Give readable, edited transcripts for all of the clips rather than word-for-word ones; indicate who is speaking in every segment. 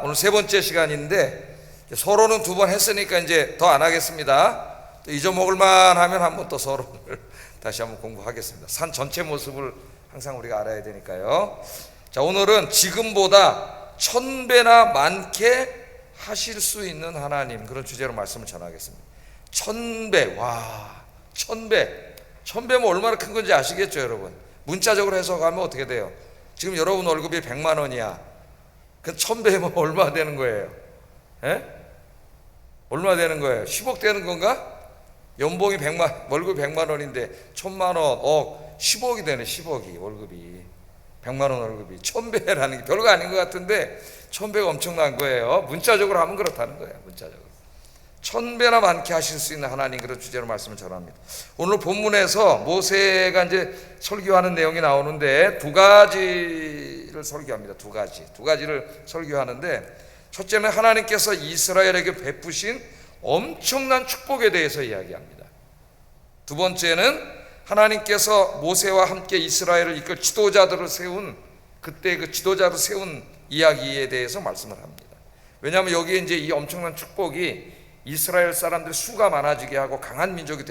Speaker 1: 오늘 세 번째 시간인데 서론은 두 번 했으니까 이제 더 안 하겠습니다. 또 잊어먹을 만하면 한번 또 서론을 다시 한번 공부하겠습니다. 산 전체 모습을 항상 우리가 알아야 되니까요. 자, 오늘은 지금보다 1000배나 많게 하실 수 있는 하나님, 그런 주제로 말씀을 전하겠습니다. 1000배, 와, 1000배면 얼마나 큰 건지 아시겠죠, 여러분? 문자적으로 해석하면 어떻게 돼요? 지금 여러분 월급이 100만 원이야. 그 1000배면 얼마 되는 거예요? 예? 얼마 되는 거예요? 10억 되는 건가? 연봉이 100만, 월급이 100만 원인데 1000만 원, 10억이 되네. 10억이 월급이 100만 원 월급이 1000배라는 게 별거 아닌 것 같은데 1000배가 엄청난 거예요. 문자적으로 하면 그렇다는 거예요. 문자적으로 1000배나 많게 하실 수 있는 하나님, 그런 주제로 말씀을 전합니다. 오늘 본문에서 모세가 이제 설교하는 내용이 나오는데 두 가지를 설교합니다. 두 가지를 설교하는데, 첫째는 하나님께서 이스라엘에게 베푸신 엄청난 축복에 대해서 이야기합니다. 두 번째는 하나님께서 모세와 함께 이스라엘을 이끌 지도자들을 세운, 그때 그 지도자를 세운 이야기에 대해서 말씀을 합니다. 왜냐하면 여기에 이제 이 엄청난 축복이 이스라엘 사람들의 수가 많아지게 하고 강한 민족이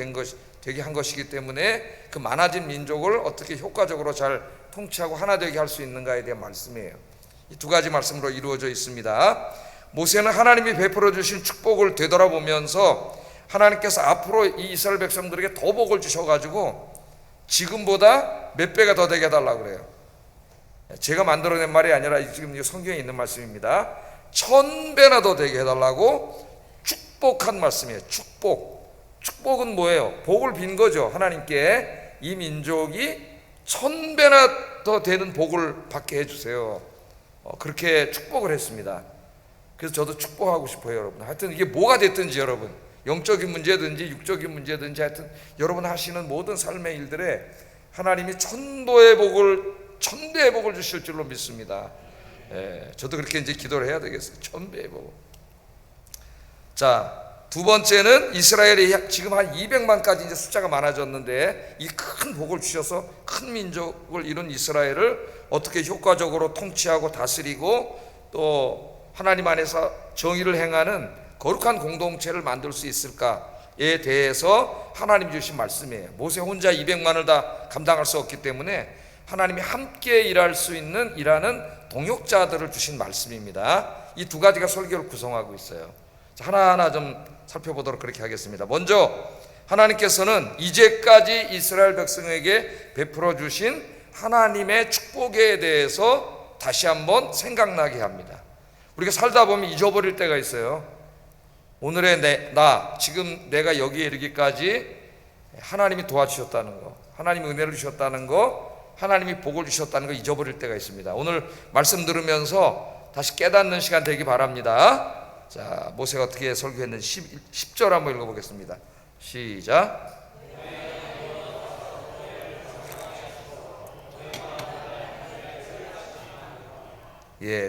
Speaker 1: 되게 한 것이기 때문에 그 많아진 민족을 어떻게 효과적으로 잘 통치하고 하나 되게 할 수 있는가에 대한 말씀이에요. 이 두 가지 말씀으로 이루어져 있습니다. 모세는 하나님이 베풀어 주신 축복을 되돌아보면서 하나님께서 앞으로 이 이스라엘 백성들에게 더 복을 주셔가지고 지금보다 몇 배가 더 되게 해달라고 그래요. 제가 만들어낸 말이 아니라 지금 성경에 있는 말씀입니다. 1000배나 더 되게 해달라고 축복한 말씀이에요. 축복은 뭐예요? 복을 빈 거죠. 하나님께 이 민족이 1000배나 더 되는 복을 받게 해주세요. 그렇게 축복을 했습니다. 그래서 저도 축복하고 싶어요, 여러분. 하여튼 이게 뭐가 됐든지, 여러분, 영적인 문제든지 육적인 문제든지, 하여튼 여러분 하시는 모든 삶의 일들에 하나님이 1000배의 복을 주실 줄로 믿습니다. 저도 그렇게 이제 기도를 해야 되겠어요. 1000배의 복. 자, 두 번째는 이스라엘이 지금 한 200만까지 이제 숫자가 많아졌는데 이 큰 복을 주셔서 큰 민족을 이룬 이스라엘을 어떻게 효과적으로 통치하고 다스리고 또 하나님 안에서 정의를 행하는 거룩한 공동체를 만들 수 있을까에 대해서 하나님이 주신 말씀이에요. 모세 혼자 200만을 다 감당할 수 없기 때문에 하나님이 함께 일할 수 있는 일하는 동역자들을 주신 말씀입니다. 이 두 가지가 설교를 구성하고 있어요. 하나하나 좀 살펴보도록 그렇게 하겠습니다. 먼저 하나님께서는 이제까지 이스라엘 백성에게 베풀어 주신 하나님의 축복에 대해서 다시 한번 생각나게 합니다. 우리가 살다 보면 잊어버릴 때가 있어요. 오늘의 지금 내가 여기에 이르기까지 하나님이 도와주셨다는 거, 하나님이 은혜를 주셨다는 거, 하나님이 복을 주셨다는 거 잊어버릴 때가 있습니다. 오늘 말씀 들으면서 다시 깨닫는 시간 되기 바랍니다. 자, 모세가 어떻게 설교했는지 10절 한번 읽어보겠습니다. 시작.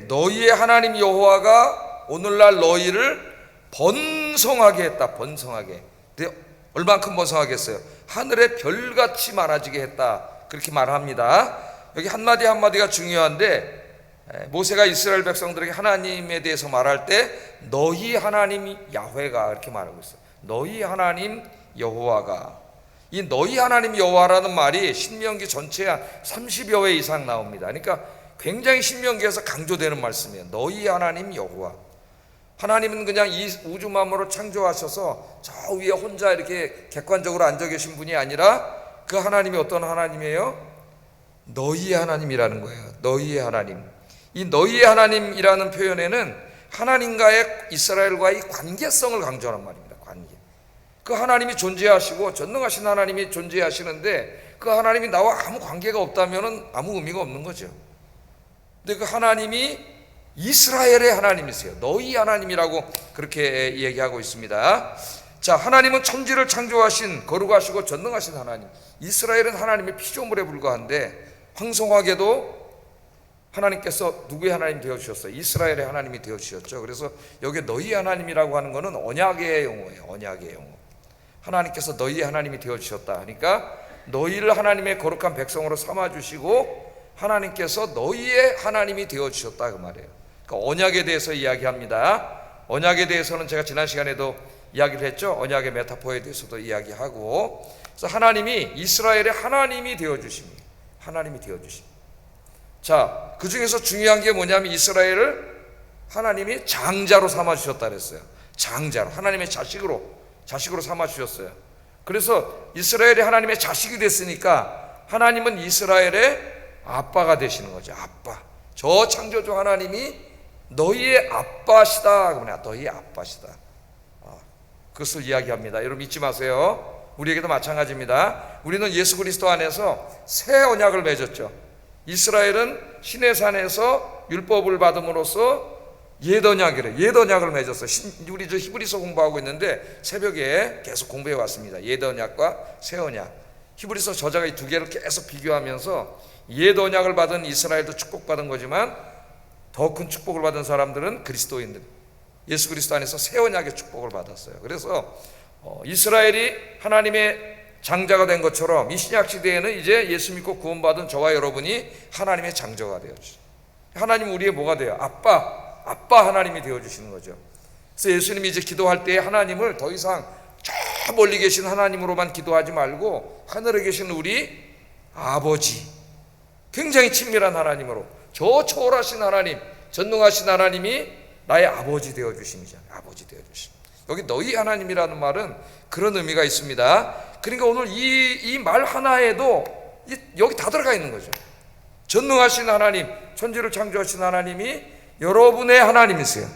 Speaker 1: 너희의 하나님 여호와가 오늘날 너희를 번성하게 했다. 번성하게. 근데 얼만큼 번성하게 했어요? 하늘의 별같이 많아지게 했다. 그렇게 말합니다. 여기 한마디 한마디가 중요한데, 모세가 이스라엘 백성들에게 하나님에 대해서 말할 때 너희 하나님 야훼가 이렇게 말하고 있어요. 너희 하나님 여호와가. 이 너희 하나님 여호와라는 말이 신명기 전체에 한 30여 회 이상 나옵니다. 그러니까 굉장히 신명기에서 강조되는 말씀이에요. 너희 하나님 여호와. 하나님은 그냥 이 우주 만물을 창조하셔서 저 위에 혼자 이렇게 객관적으로 앉아 계신 분이 아니라 그 하나님이 어떤 하나님이에요? 너희의 하나님이라는 거예요. 너희의 하나님. 이 너희의 하나님이라는 표현에는 하나님과의 이스라엘과의 관계성을 강조하는 말입니다. 관계. 그 하나님이 존재하시고 전능하신 하나님이 존재하시는데 그 하나님이 나와 아무 관계가 없다면 아무 의미가 없는 거죠. 근데 그 하나님이 이스라엘의 하나님이세요. 너희 하나님이라고 그렇게 얘기하고 있습니다. 자, 하나님은 천지를 창조하신 거룩하시고 전능하신 하나님. 이스라엘은 하나님의 피조물에 불과한데 황송하게도 하나님께서 누구의 하나님 되어주셨어요? 이스라엘의 하나님이 되어주셨죠. 그래서 여기 너희 하나님이라고 하는 것은 언약의 용어예요. 언약의 용어. 하나님께서 너희의 하나님이 되어주셨다 하니까 너희를 하나님의 거룩한 백성으로 삼아주시고 하나님께서 너희의 하나님이 되어주셨다 그 말이에요. 그러니까 언약에 대해서 이야기합니다. 언약에 대해서는 제가 지난 시간에도 이야기를 했죠. 언약의 메타포에 대해서도 이야기하고, 그래서 하나님이 이스라엘의 하나님이 되어주십니다. 하나님이 되어주십니다. 자, 그 중에서 중요한 게 뭐냐면 이스라엘을 하나님이 장자로 삼아주셨다 그랬어요. 장자로, 하나님의 자식으로 삼아주셨어요. 그래서 이스라엘이 하나님의 자식이 됐으니까 하나님은 이스라엘의 아빠가 되시는 거죠. 아빠. 저 창조주 하나님이 너희의 아빠시다. 그러면 너희의 아빠시다. 그것을 이야기합니다. 여러분 잊지 마세요. 우리에게도 마찬가지입니다. 우리는 예수 그리스도 안에서 새 언약을 맺었죠. 이스라엘은 시내산에서 율법을 받음으로써 옛 언약을 맺었어요. 우리 저 히브리서 공부하고 있는데 새벽에 계속 공부해 왔습니다. 옛 언약과 새 언약. 히브리서 저자가 이 두 개를 계속 비교하면서 옛 언약을 받은 이스라엘도 축복받은 거지만 더 큰 축복을 받은 사람들은 그리스도인들, 예수 그리스도 안에서 새 언약의 축복을 받았어요. 그래서 이스라엘이 하나님의 장자가 된 것처럼 이 신약 시대에는 이제 예수 믿고 구원받은 저와 여러분이 하나님의 장자가 되어주죠. 하나님 우리의 뭐가 돼요? 아빠 하나님이 되어주시는 거죠. 그래서 예수님이 이제 기도할 때 하나님을 더 이상 저 멀리 계신 하나님으로만 기도하지 말고 하늘에 계신 우리 아버지, 굉장히 친밀한 하나님으로, 저 초월하신 하나님, 전능하신 하나님이 나의 아버지 되어주심이잖아요. 아버지 되어주심. 여기 너희 하나님이라는 말은 그런 의미가 있습니다. 그러니까 오늘 이 말 하나에도 여기 다 들어가 있는 거죠. 전능하신 하나님, 천지를 창조하신 하나님이 여러분의 하나님이세요.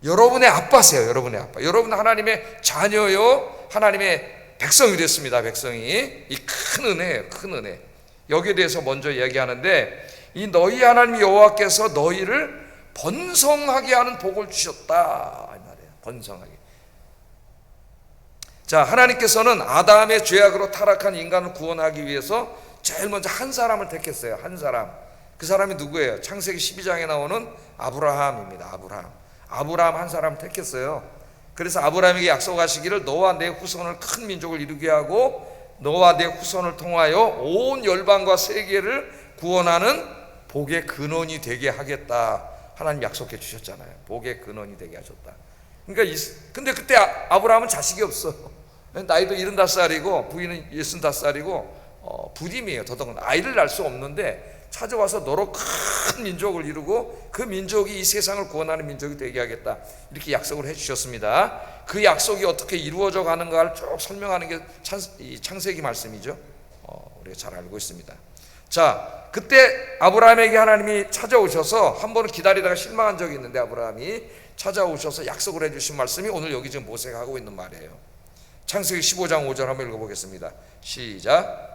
Speaker 1: 여러분의 아빠세요. 여러분의 아빠. 여러분은 하나님의 자녀요, 하나님의 백성이 됐습니다. 백성이. 이 큰 은혜예요. 큰 은혜. 여기에 대해서 먼저 이야기하는데, 이 너희 하나님 여호와께서 너희를 번성하게 하는 복을 주셨다 이 말이에요. 번성하게. 자, 하나님께서는 아담의 죄악으로 타락한 인간을 구원하기 위해서 제일 먼저 한 사람을 택했어요. 한 사람. 그 사람이 누구예요? 창세기 12장에 나오는 아브라함입니다. 아브라함 한 사람 택했어요. 그래서 아브라함에게 약속하시기를 너와 내 후손을 큰 민족을 이루게 하고 너와 내 후손을 통하여 온 열방과 세계를 구원하는 복의 근원이 되게 하겠다. 하나님 약속해 주셨잖아요. 복의 근원이 되게 하셨다. 그러니까 근데 그때 아브라함은 자식이 없어. 나이도 75살이고 부인은 65살이고 부임이에요. 더더군 아이를 낳을 수 없는데 찾아와서 너로 큰 민족을 이루고 그 민족이 이 세상을 구원하는 민족이 되게 하겠다. 이렇게 약속을 해주셨습니다. 그 약속이 어떻게 이루어져 가는가를 쭉 설명하는 게 창세기 말씀이죠. 우리가 잘 알고 있습니다. 자, 그때 아브라함에게 하나님이 찾아오셔서 한 번은 기다리다가 실망한 적이 있는데 아브라함이 찾아오셔서 약속을 해주신 말씀이 오늘 여기 지금 모세가 하고 있는 말이에요. 창세기 15장 5절 한번 읽어보겠습니다. 시작.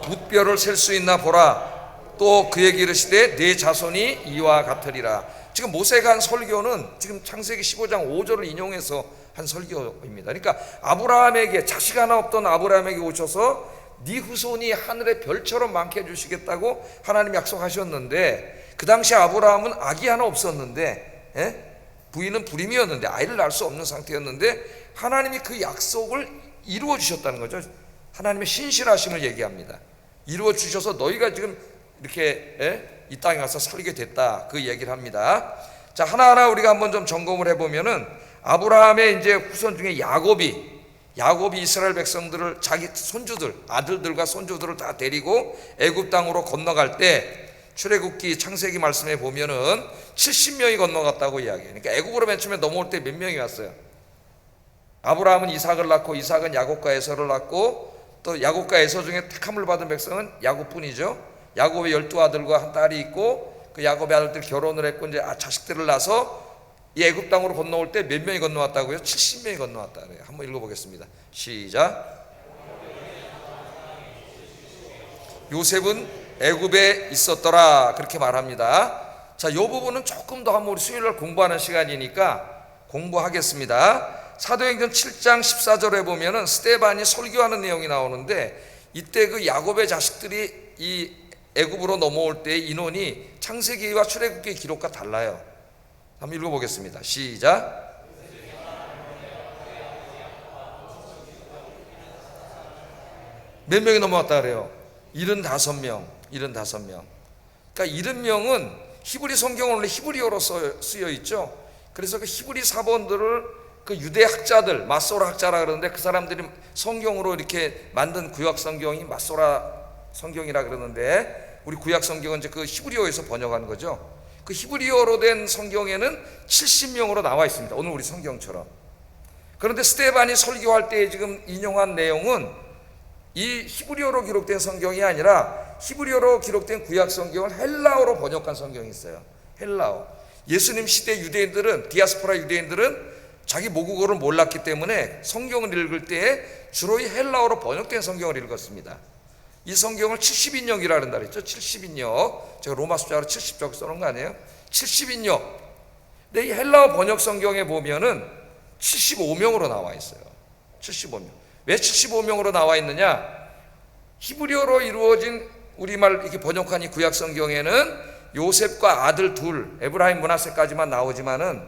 Speaker 1: 뭇별을 셀 수 있나 보라. 또 그에게 이르시되 내 자손이 이와 같으리라. 지금 모세가 한 설교는 지금 창세기 15장 5절을 인용해서 한 설교입니다. 그러니까 아브라함에게, 자식 하나 없던 아브라함에게 오셔서 네 후손이 하늘의 별처럼 많게 해주시겠다고 하나님 약속하셨는데, 그 당시 아브라함은 아기 하나 없었는데, 부인은 불임이었는데 아이를 낳을 수 없는 상태였는데 하나님이 그 약속을 이루어 주셨다는 거죠. 하나님의 신실하심을 얘기합니다. 이루어 주셔서 너희가 지금 이렇게 이 땅에 가서 살게 됐다, 그 얘기를 합니다. 자, 하나하나 우리가 한번 좀 점검을 해보면은 아브라함의 이제 후손 중에 야곱이 이스라엘 백성들을, 자기 손주들, 아들들과 손주들을 다 데리고 애굽 땅으로 건너갈 때 출애굽기 창세기 말씀에 보면은 70명이 건너갔다고 이야기해요. 그러니까 애굽으로 맨 처음에 넘어올 때 몇 명이 왔어요? 아브라함은 이삭을 낳고 이삭은 야곱과 에서를 낳고 또 야곱과 에서 중에 택함을 받은 백성은 야곱뿐이죠. 야곱의 12아들과 한 딸이 있고 그 야곱의 아들들이 결혼을 했고 이제 자식들을 낳아서 이 애굽 땅으로 건너올 때 몇 명이 건너왔다고요? 70명이 건너왔다 그래요. 한번 읽어보겠습니다. 시작. 요셉은 애굽에 있었더라, 그렇게 말합니다. 자, 이 부분은 조금 더 한번 우리 수요일날 공부하는 시간이니까 공부하겠습니다. 사도행전 7장 14절에 보면은 스데반이 설교하는 내용이 나오는데, 이때 그 야곱의 자식들이 이 애굽으로 넘어올 때 인원이 창세기와 출애굽기 기록과 달라요. 한번 읽어보겠습니다. 시작. 몇 명이 넘어왔다 그래요? 75명. 그러니까 이름명은 히브리 성경은 원래 히브리어로 쓰여 있죠. 그래서 그 히브리 사본들을 그 유대 학자들, 마소라 학자라 그러는데 그 사람들이 성경으로 이렇게 만든 구약 성경이 마소라 성경이라 그러는데 우리 구약 성경은 이제 그 히브리어에서 번역한 거죠. 그 히브리어로 된 성경에는 70명으로 나와 있습니다. 오늘 우리 성경처럼. 그런데 스데반이 설교할 때 지금 인용한 내용은 이 히브리어로 기록된 성경이 아니라 히브리어로 기록된 구약 성경을 헬라어로 번역한 성경이 있어요. 헬라어. 예수님 시대 유대인들은, 디아스포라 유대인들은 자기 모국어를 몰랐기 때문에 성경을 읽을 때 주로 이 헬라어로 번역된 성경을 읽었습니다. 이 성경을 70인역이라 한다 그랬죠. 70인역. 제가 로마 숫자로 70쪽 써놓은 거 아니에요? 70인역. 근데 이 헬라어 번역 성경에 보면은 75명으로 나와 있어요. 75명. 왜 75명으로 나와 있느냐? 히브리어로 이루어진 우리말 이렇게 번역한 이 구약 성경에는 요셉과 아들 둘, 에브라임 므낫세까지만 나오지만은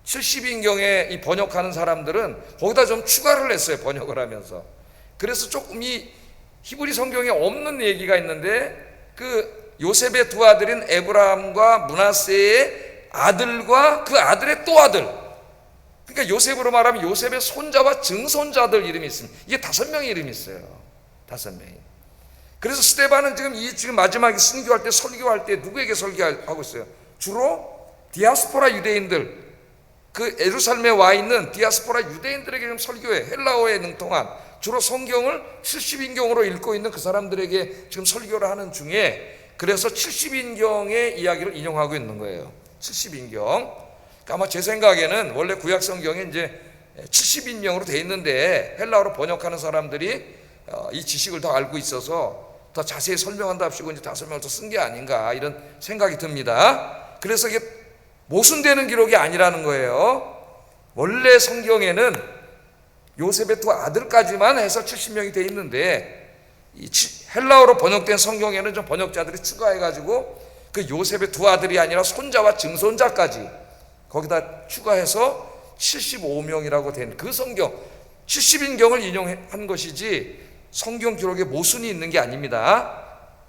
Speaker 1: 70인경에 이 번역하는 사람들은 거기다 좀 추가를 했어요. 번역을 하면서. 그래서 조금 이 히브리 성경에 없는 얘기가 있는데 그 요셉의 두 아들인 에브라임과 므낫세의 아들과 그 아들의 또 아들, 그러니까 요셉으로 말하면 요셉의 손자와 증손자들 이름이 있습니다. 이게 5명의 이름이 있어요. 5명이. 그래서 스데반은 지금 마지막에 설교할 때 누구에게 설교하고 있어요? 주로 디아스포라 유대인들, 그 예루살렘에 와 있는 디아스포라 유대인들에게 좀 설교해. 헬라어에 능통한 주로 성경을 70인경으로 읽고 있는 그 사람들에게 지금 설교를 하는 중에, 그래서 70인경의 이야기를 인용하고 있는 거예요. 70인경. 그러니까 아마 제 생각에는 원래 구약 성경에 이제 70인명으로 돼 있는데 헬라어로 번역하는 사람들이 이 지식을 더 알고 있어서 더 자세히 설명한답시고 이제 5명을 더 쓴 게 아닌가 이런 생각이 듭니다. 그래서 이게 모순되는 기록이 아니라는 거예요. 원래 성경에는 요셉의 두 아들까지만 해서 70명이 돼 있는데 이 헬라어로 번역된 성경에는 좀 번역자들이 추가해가지고 그 요셉의 두 아들이 아니라 손자와 증손자까지 거기다 추가해서 75명이라고 된 그 성경 70인경을 인용한 것이지 성경 기록에 모순이 있는 게 아닙니다.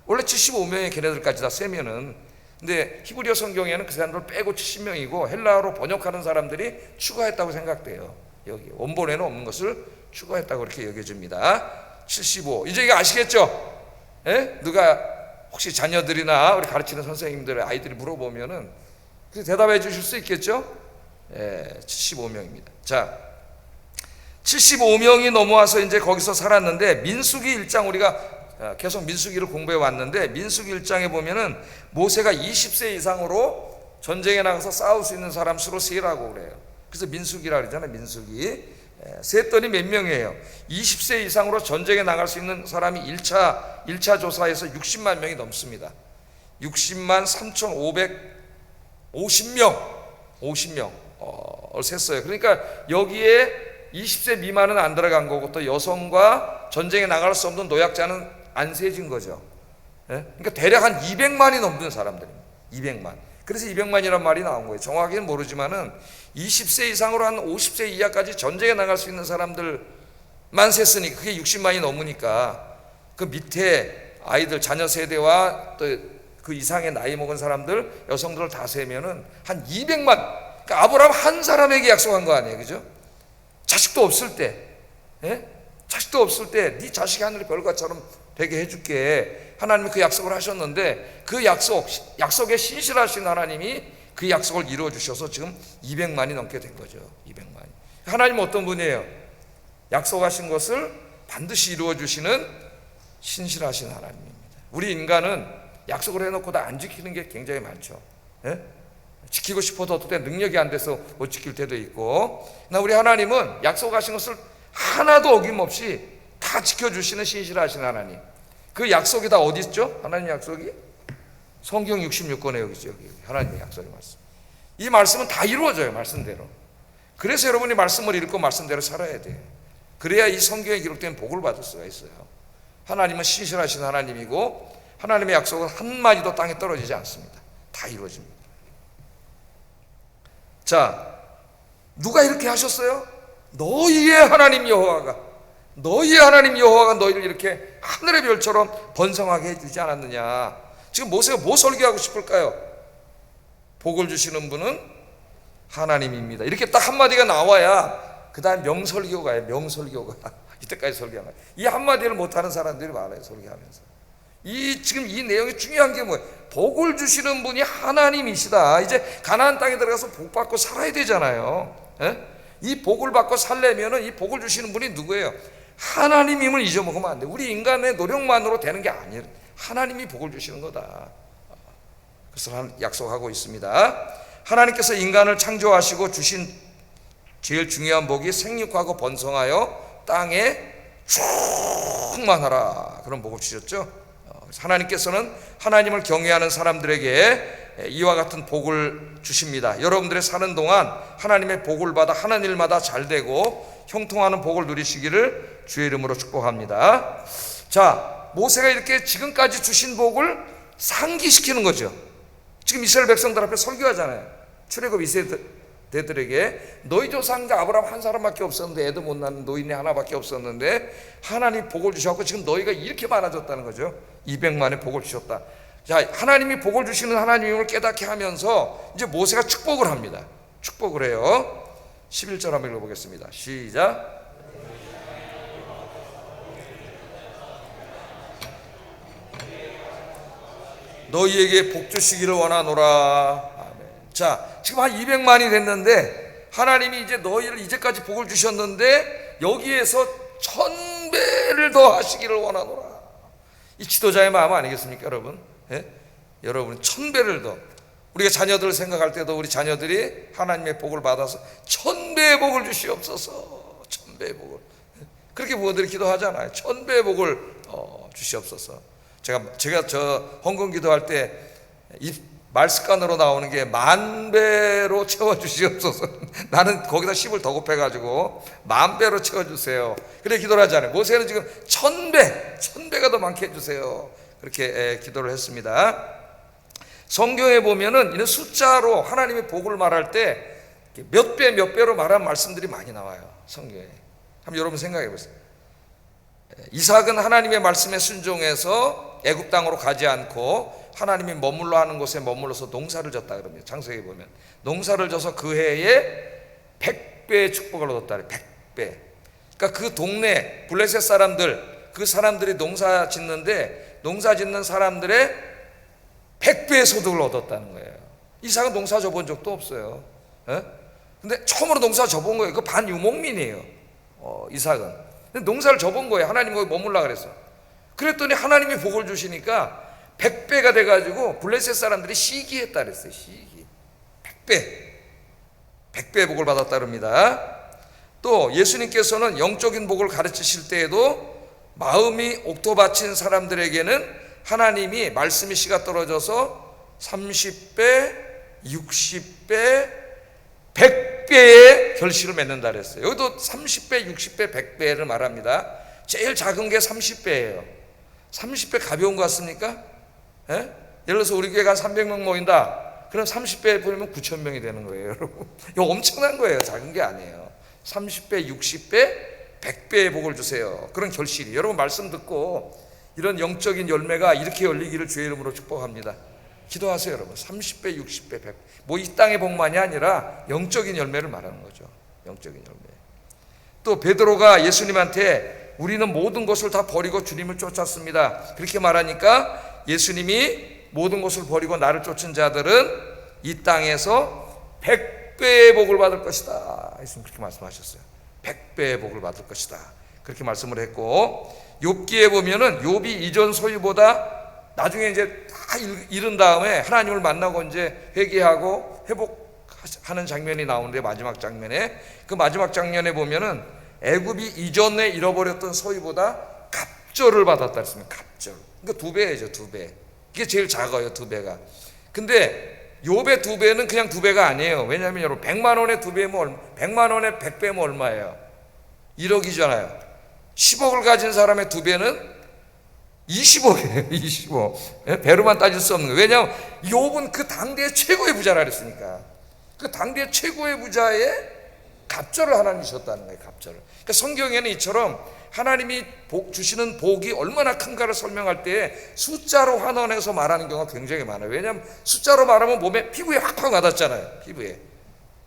Speaker 1: 원래 75명의 걔네들까지 다 세면은, 근데 히브리어 성경에는 그 사람들 빼고 70명이고 헬라어로 번역하는 사람들이 추가했다고 생각돼요. 여기 원본에는 없는 것을 추가했다고 그렇게 여겨집니다. 75. 이제 이거 아시겠죠? 예? 누가 혹시 자녀들이나 우리 가르치는 선생님들의 아이들이 물어보면은 대답해 주실 수 있겠죠? 예, 75명입니다. 자, 75명이 넘어와서 이제 거기서 살았는데 민수기 1장 우리가 계속 민수기를 공부해 왔는데 민수기 1장에 보면은 모세가 20세 이상으로 전쟁에 나가서 싸울 수 있는 사람 수로 세라고 그래요. 그래서 민수기라 그러잖아요. 민수기. 셌더니 몇 명이에요? 20세 이상으로 전쟁에 나갈 수 있는 사람이 1차 조사에서 60만 명이 넘습니다. 60만 3,550명 셌어요. 그러니까 여기에 20세 미만은 안 들어간 거고 또 여성과 전쟁에 나갈 수 없는 노약자는 안 세진 거죠. 그러니까 대략 한 200만이 넘는 사람들입니다. 200만. 그래서 200만이란 말이 나온 거예요. 정확히는 모르지만은 20세 이상으로 한 50세 이하까지 전쟁에 나갈 수 있는 사람들만 셌으니까 그게 60만이 넘으니까 그 밑에 아이들 자녀 세대와 또 그 이상의 나이 먹은 사람들 여성들을 다 세면은 한 200만. 그러니까 아브라함 한 사람에게 약속한 거 아니에요, 그죠? 자식도 없을 때, 자식도 없을 때 네 자식이 하늘의 별과처럼 되게 해줄게. 하나님이 그 약속을 하셨는데 그 약속에 신실하신 하나님이 그 약속을 이루어 주셔서 지금 200만이 넘게 된 거죠. 200만이. 하나님은 어떤 분이에요? 약속하신 것을 반드시 이루어 주시는 신실하신 하나님입니다. 우리 인간은 약속을 해놓고 다 안 지키는 게 굉장히 많죠. 지키고 싶어도 어떨 때 능력이 안 돼서 못 지킬 때도 있고, 그러나 우리 하나님은 약속하신 것을 하나도 어김없이 다 지켜주시는 신실하신 하나님. 그 약속이 다 어디 있죠? 하나님 약속이 성경 66권에 여기 있죠. 여기 하나님의 약속의 말씀. 이 말씀은 다 이루어져요. 말씀대로. 그래서 여러분이 말씀을 읽고 말씀대로 살아야 돼요. 그래야 이 성경에 기록된 복을 받을 수가 있어요. 하나님은 신실하신 하나님이고 하나님의 약속은 한마디도 땅에 떨어지지 않습니다. 다 이루어집니다. 자, 누가 이렇게 하셨어요? 너희의 하나님 여호와가 너희를 이렇게 하늘의 별처럼 번성하게 해주지 않았느냐. 지금 모세가 뭐 설교하고 싶을까요? 복을 주시는 분은 하나님입니다. 이렇게 딱 한마디가 나와야 그 다음 명설교가요. 명설교가. 이때까지 설교하면 이 한마디를 못하는 사람들이 많아요. 설교하면서 지금 이 내용이 중요한 게 뭐예요? 복을 주시는 분이 하나님이시다. 이제 가나안 땅에 들어가서 복 받고 살아야 되잖아요. 이 복을 받고 살려면은 이 복을 주시는 분이 누구예요? 하나님임을 잊어먹으면 안 돼. 우리 인간의 노력만으로 되는 게 아니에요. 하나님이 복을 주시는 거다. 그래서 약속하고 있습니다. 하나님께서 인간을 창조하시고 주신 제일 중요한 복이 생육하고 번성하여 땅에 충만하라, 그런 복을 주셨죠. 하나님께서는 하나님을 경외하는 사람들에게 이와 같은 복을 주십니다. 여러분들의 사는 동안 하나님의 복을 받아 하는 일마다 잘되고 형통하는 복을 누리시기를 주의 이름으로 축복합니다. 자, 모세가 이렇게 지금까지 주신 복을 상기시키는 거죠. 지금 이스라엘 백성들 앞에 설교하잖아요. 출애굽 2세대들에게 너희 조상자 아브라함 한 사람밖에 없었는데 애도 못 낳는 노인이 하나밖에 없었는데 하나님 복을 주셨고 지금 너희가 이렇게 많아졌다는 거죠. 200만의 복을 주셨다. 자, 하나님이 복을 주시는 하나님을 깨닫게 하면서 이제 모세가 축복을 합니다. 축복을 해요. 11절 한번 읽어보겠습니다. 시작. 너희에게 복 주시기를 원하노라. 아멘. 자, 지금 한 200만이 됐는데 하나님이 이제 너희를 이제까지 복을 주셨는데 여기에서 1000배를 더 하시기를 원하노라. 이 지도자의 마음 아니겠습니까, 여러분? 여러분 1000배를 더. 우리가 자녀들을 생각할 때도 우리 자녀들이 하나님의 복을 받아서 1000배의 복을 주시옵소서. 1000배의 복을. 그렇게 부모들이 기도하잖아요. 1000배의 복을 주시옵소서. 제가 저 헌금 기도할 때 이 말습관으로 나오는 게 10,000배로 채워주시옵소서. 나는 거기다 10을 더 곱해가지고 10,000배로 채워주세요. 그래 기도를 하잖아요. 모세는 지금 1000배가 더 많게 해주세요. 그렇게 기도를 했습니다. 성경에 보면은 이런 숫자로 하나님의 복을 말할 때 몇 배 몇 배로 말한 말씀들이 많이 나와요. 성경에. 한번 여러분 생각해 보세요. 이삭은 하나님의 말씀에 순종해서 애굽 땅으로 가지 않고 하나님이 머물러 하는 곳에 머물러서 농사를 졌다 그럽니다. 창세기에 보면 농사를 져서 그 해에 100배의 축복을 얻었다. 100배. 그러니까 그 동네 블레셋 사람들, 그 사람들이 농사 짓는데 농사 짓는 사람들의 100배의 소득을 얻었다는 거예요. 이삭은 농사 져본 적도 없어요. 근데 처음으로 농사 져본 거예요. 그 반유목민이에요. 이삭은. 근데 농사를 져본 거예요. 하나님 거기 머물라 그랬어. 그랬더니 하나님이 복을 주시니까 100배가 돼가지고 블레셋 사람들이 시기했다 그랬어요. 시기. 100배의 복을 받았다 그럽니다. 또 예수님께서는 영적인 복을 가르치실 때에도 마음이 옥토받친 사람들에게는 하나님이 말씀이 씨가 떨어져서 30배, 60배, 100배의 결실을 맺는다 그랬어요. 여기도 30배, 60배, 100배를 말합니다. 제일 작은 게 30배예요. 30배 가벼운 것 같습니까? 예를 들어서 우리 교회가 한 300명 모인다. 그럼 30배 보내면 9,000명이 되는 거예요, 여러분. 이거 엄청난 거예요. 작은 게 아니에요. 30배, 60배, 100배의 복을 주세요. 그런 결실이. 여러분 말씀 듣고 이런 영적인 열매가 이렇게 열리기를 주의 이름으로 축복합니다. 기도하세요, 여러분. 30배, 60배, 100배. 뭐 이 땅의 복만이 아니라 영적인 열매를 말하는 거죠. 영적인 열매. 또 베드로가 예수님한테 우리는 모든 것을 다 버리고 주님을 쫓았습니다. 그렇게 말하니까 예수님이 모든 것을 버리고 나를 쫓은 자들은 이 땅에서 100배의 복을 받을 것이다. 예수님 그렇게 말씀하셨어요. 100배의 복을 받을 것이다. 그렇게 말씀을 했고, 욥기에 보면은 욥이 이전 소유보다 나중에 이제 다 잃은 다음에 하나님을 만나고 이제 회개하고 회복하는 장면이 나오는데, 마지막 장면에, 그 마지막 장면에 보면은 애굽이 이전에 잃어버렸던 소유보다 갑절을 받았다 했습니다. 갑절. 그러니까 2배죠, 2배. 이게 제일 작아요, 2배가. 근데 욥의 2배는 그냥 2배가 아니에요. 왜냐하면 여러분 100만 원에 2배면 100만 원에 100배면 얼마예요? 1억이잖아요. 10억을 가진 사람의 2배는 20억이에요. 20억. 배로만 따질 수 없는 거예요. 왜냐하면 욥은 그 당대의 최고의 부자라 그랬으니까. 그 당대의 최고의 부자의 갑절을 하나님이 주셨다는 거예요. 갑절을. 그러니까 성경에는 이처럼 하나님이 주시는 복이 얼마나 큰가를 설명할 때 숫자로 환원해서 말하는 경우가 굉장히 많아요. 왜냐하면 숫자로 말하면 몸에 피부에 확확 와닿잖아요. 피부에.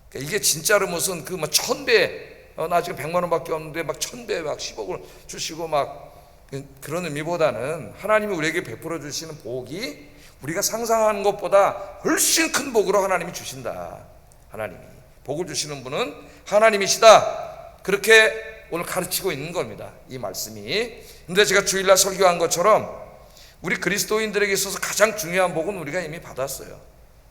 Speaker 1: 그러니까 이게 진짜로 무슨 그 막 1000배, 나 지금 100만 원밖에 없는데 막 1000배 막 10억을 주시고 막 그런 의미보다는 하나님이 우리에게 베풀어 주시는 복이 우리가 상상하는 것보다 훨씬 큰 복으로 하나님이 주신다. 하나님이 복을 주시는 분은 하나님이시다. 그렇게 오늘 가르치고 있는 겁니다. 이 말씀이. 근데 제가 주일날 설교한 것처럼 우리 그리스도인들에게 있어서 가장 중요한 복은 우리가 이미 받았어요.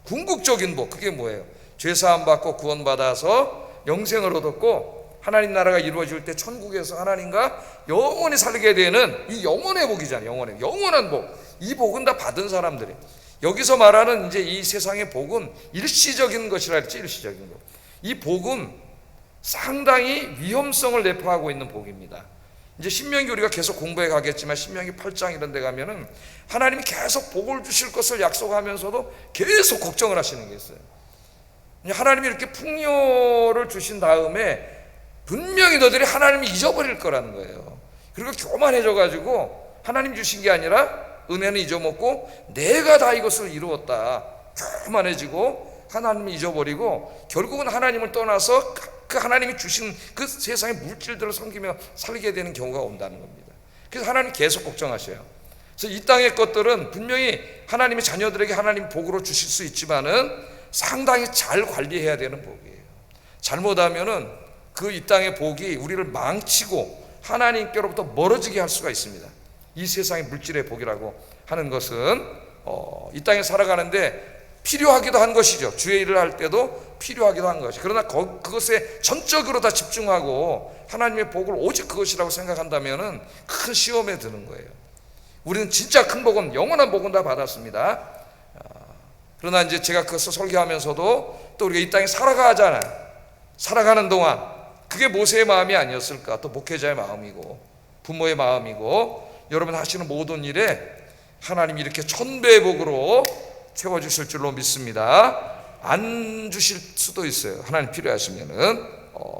Speaker 1: 궁극적인 복. 그게 뭐예요? 죄사함 받고 구원받아서 영생을 얻었고 하나님 나라가 이루어질 때 천국에서 하나님과 영원히 살게 되는 이 영원의 복이잖아요. 영원한 복. 이 복은 다 받은 사람들이. 여기서 말하는 이제 이 세상의 복은 일시적인 것이라 했지. 일시적인 것. 이 복은 상당히 위험성을 내포하고 있는 복입니다. 이제 신명기 우리가 계속 공부해 가겠지만 신명기 8장 이런 데 가면은 하나님이 계속 복을 주실 것을 약속하면서도 계속 걱정을 하시는 게 있어요. 하나님이 이렇게 풍요를 주신 다음에 분명히 너희들이 하나님을 잊어버릴 거라는 거예요. 그리고 교만해져 가지고 하나님 주신 게 아니라 은혜는 잊어먹고 내가 다 이것을 이루었다. 교만해지고 하나님을 잊어버리고 결국은 하나님을 떠나서 그 하나님이 주신 그 세상의 물질들을 섬기며 살게 되는 경우가 온다는 겁니다. 그래서 하나님 계속 걱정하셔요. 그래서 이 땅의 것들은 분명히 하나님의 자녀들에게 하나님 복으로 주실 수 있지만은 상당히 잘 관리해야 되는 복이에요. 잘못하면은 그 이 땅의 복이 우리를 망치고 하나님께로부터 멀어지게 할 수가 있습니다. 이 세상의 물질의 복이라고 하는 것은 이 땅에 살아가는데 필요하기도 한 것이죠. 주의 일을 할 때도 필요하기도 한 것이. 그러나 그것에 전적으로 다 집중하고 하나님의 복을 오직 그것이라고 생각한다면은 큰 시험에 드는 거예요. 우리는 진짜 큰 복은 영원한 복은 다 받았습니다. 그러나 이제 제가 그것을 설교하면서도 또 우리가 이 땅에 살아가잖아요. 살아가는 동안 그게 모세의 마음이 아니었을까? 또 목회자의 마음이고 부모의 마음이고 여러분 하시는 모든 일에 하나님이 이렇게 천배의 복으로 채워주실 줄로 믿습니다. 안 주실 수도 있어요. 하나님 필요하시면은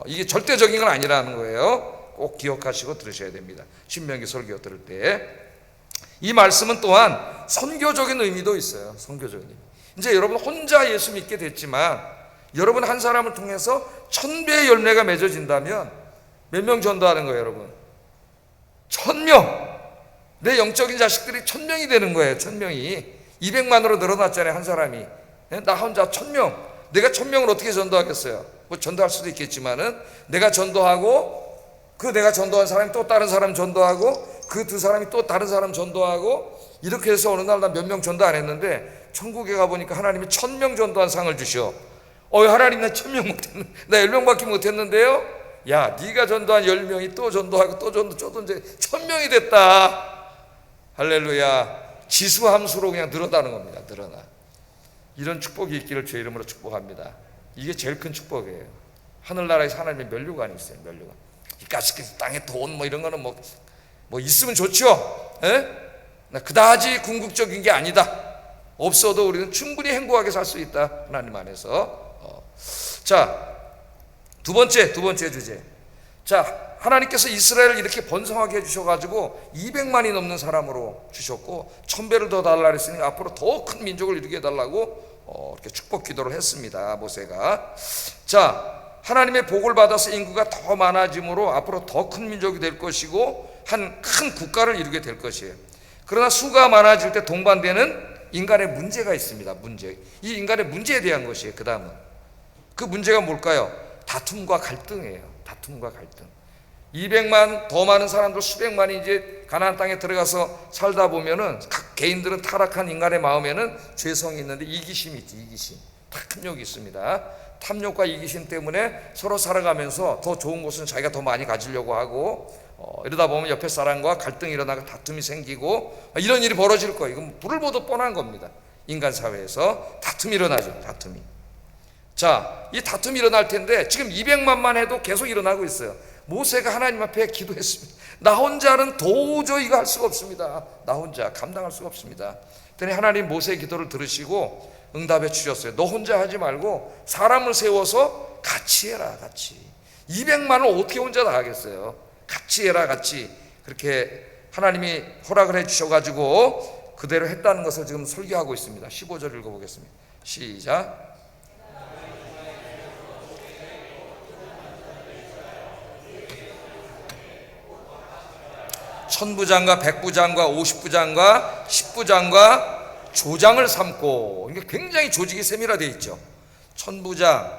Speaker 1: 이게 절대적인 건 아니라는 거예요. 꼭 기억하시고 들으셔야 됩니다. 신명기 설교 들을 때 이 말씀은 또한 선교적인 의미도 있어요. 선교적인 의미. 이제 여러분 혼자 예수 믿게 됐지만 여러분 한 사람을 통해서 1000배의 열매가 맺어진다면 몇 명 전도하는 거예요, 여러분? 1000명. 내 영적인 자식들이 1000명이 되는 거예요. 1000명이 200만으로 늘어났잖아요. 한 사람이. 나 혼자 1000명. 내가 1000명을 어떻게 전도하겠어요? 뭐 전도할 수도 있겠지만은 내가 전도하고 그 내가 전도한 사람이 또 다른 사람 전도하고 그 두 사람이 또 다른 사람 전도하고 이렇게 해서 어느 날 나 몇 명 전도 안 했는데 천국에 가보니까 하나님이 1000명 전도한 상을 주셔. 하나님 나 1000명 못했는데 나 10명밖에 못했는데요. 야, 네가 전도한 10명이 또 전도하고 또 이제 1000명이 됐다. 할렐루야. 지수함수로 그냥 늘어나는 겁니다. 늘어나. 이런 축복이 있기를 주의 이름으로 축복합니다. 이게 제일 큰 축복이에요. 하늘나라에서 하나님의 면류관이 있어요. 면류관. 이 가스켓 땅에 돈 뭐 이런 거는 뭐 있으면 좋죠. 나 그다지 궁극적인 게 아니다. 없어도 우리는 충분히 행복하게 살 수 있다. 하나님 안에서. 자, 두 번째 주제. 자, 하나님께서 이스라엘을 이렇게 번성하게 해주셔가지고 200만이 넘는 사람으로 주셨고 1000배를 더 달라 그랬으니 앞으로 더 큰 민족을 이루게 해달라고 이렇게 축복 기도를 했습니다. 모세가. 자, 하나님의 복을 받아서 인구가 더 많아짐으로 앞으로 더 큰 민족이 될 것이고 한 큰 국가를 이루게 될 것이에요. 그러나 수가 많아질 때 동반되는 인간의 문제가 있습니다. 문제. 이 인간의 문제에 대한 것이에요. 그 다음은 그 문제가 뭘까요? 다툼과 갈등이에요. 다툼과 갈등. 200만 더 많은 사람들 수백만이 이제 가나안 땅에 들어가서 살다 보면은 각 개인들은 타락한 인간의 마음에는 죄성이 있는데 이기심이 있지. 이기심. 탐욕이 있습니다. 탐욕과 이기심 때문에 서로 살아가면서 더 좋은 것은 자기가 더 많이 가지려고 하고 이러다 보면 옆에 사람과 갈등이 일어나고 다툼이 생기고 이런 일이 벌어질 거예요. 이건 불을 보듯 뻔한 겁니다. 인간 사회에서 다툼이 일어나죠. 다툼이. 자, 이 다툼이 일어날 텐데 지금 200만만 해도 계속 일어나고 있어요. 모세가 하나님 앞에 기도했습니다. 나 혼자는 도저히 이거 할 수가 없습니다. 나 혼자 감당할 수가 없습니다. 그랬더니 하나님 모세의 기도를 들으시고 응답해 주셨어요. 너 혼자 하지 말고 사람을 세워서 같이 해라. 같이. 200만을 어떻게 혼자 다 하겠어요? 같이 해라, 같이. 그렇게 하나님이 허락을 해주셔가지고 그대로 했다는 것을 지금 설교하고 있습니다. 15절 읽어보겠습니다. 시작. 천부장과 백부장과 50부장과 10부장과 조장을 삼고, 이게 굉장히 조직이 세밀화되어 있죠. 천부장,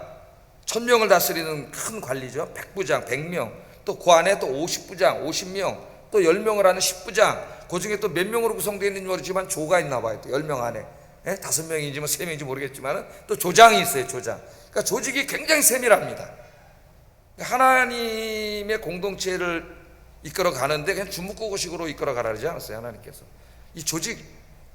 Speaker 1: 1000명을 다스리는 큰 관리죠. 백부장, 100명, 또 그 안에 또 50부장, 50명, 또 10명을 하는 10부장, 그 중에 또 몇 명으로 구성되어 있는지 모르지만 조가 있나 봐요. 또 10명 안에 5명인지 뭐 3명인지 모르겠지만 또 조장이 있어요. 조장. 그러니까 조직이 굉장히 세밀합니다. 하나님의 공동체를 이끌어 가는데 그냥 주먹구구식으로 이끌어 가라 그러지 않았어요. 하나님께서. 이 조직,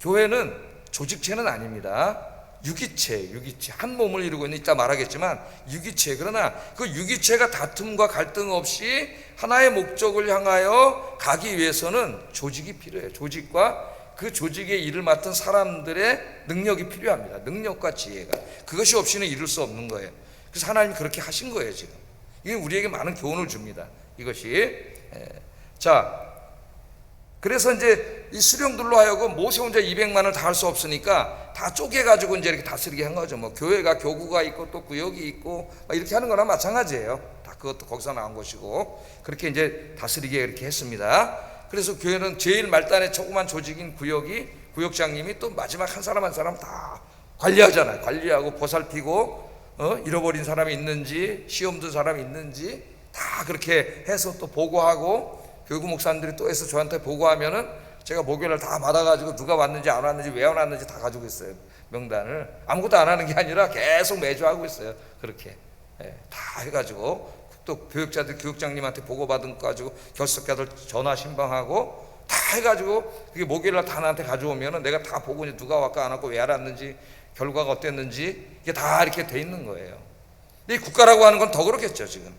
Speaker 1: 교회는 조직체는 아닙니다. 유기체, 한 몸을 이루고 있는, 이따 말하겠지만 유기체. 그러나 그 유기체가 다툼과 갈등 없이 하나의 목적을 향하여 가기 위해서는 조직이 필요해요. 조직과 그 조직의 일을 맡은 사람들의 능력이 필요합니다. 능력과 지혜가. 그것이 없이는 이룰 수 없는 거예요. 그래서 하나님이 그렇게 하신 거예요. 지금 이게 우리에게 많은 교훈을 줍니다. 이것이. 자, 그래서 이제 이 수령들로 하여금 모세 혼자 200만을 다 할 수 없으니까 다 쪼개가지고 이제 이렇게 다스리게 한 거죠. 뭐 교회가 교구가 있고 또 구역이 있고 이렇게 하는 거나 마찬가지예요. 다 그것도 거기서 나온 것이고, 그렇게 이제 다스리게 이렇게 했습니다. 그래서 교회는 제일 말단의 조그만 조직인 구역이, 구역장님이 또 마지막 한 사람 한 사람 다 관리하잖아요. 관리하고 보살피고, 잃어버린 사람이 있는지, 시험 든 사람이 있는지 다 그렇게 해서 또 보고하고, 교구 목사님들이 또 해서 저한테 보고하면은 제가 목요일날 다 받아가지고 누가 왔는지 안 왔는지 왜 안 왔는지 다 가지고 있어요. 명단을. 아무것도 안 하는 게 아니라 계속 매주 하고 있어요. 그렇게 다 해가지고 또 교육자들, 교육장님한테 보고받은 거 가지고 결석자들 전화 신방하고 다 해가지고 그게 목요일날 다 나한테 가져오면은 내가 다 보고 이제 누가 왔고 안 왔고 왜 안 왔는지, 결과가 어땠는지 이게 다 이렇게 돼 있는 거예요. 근데 이 국가라고 하는 건 더 그렇겠죠. 지금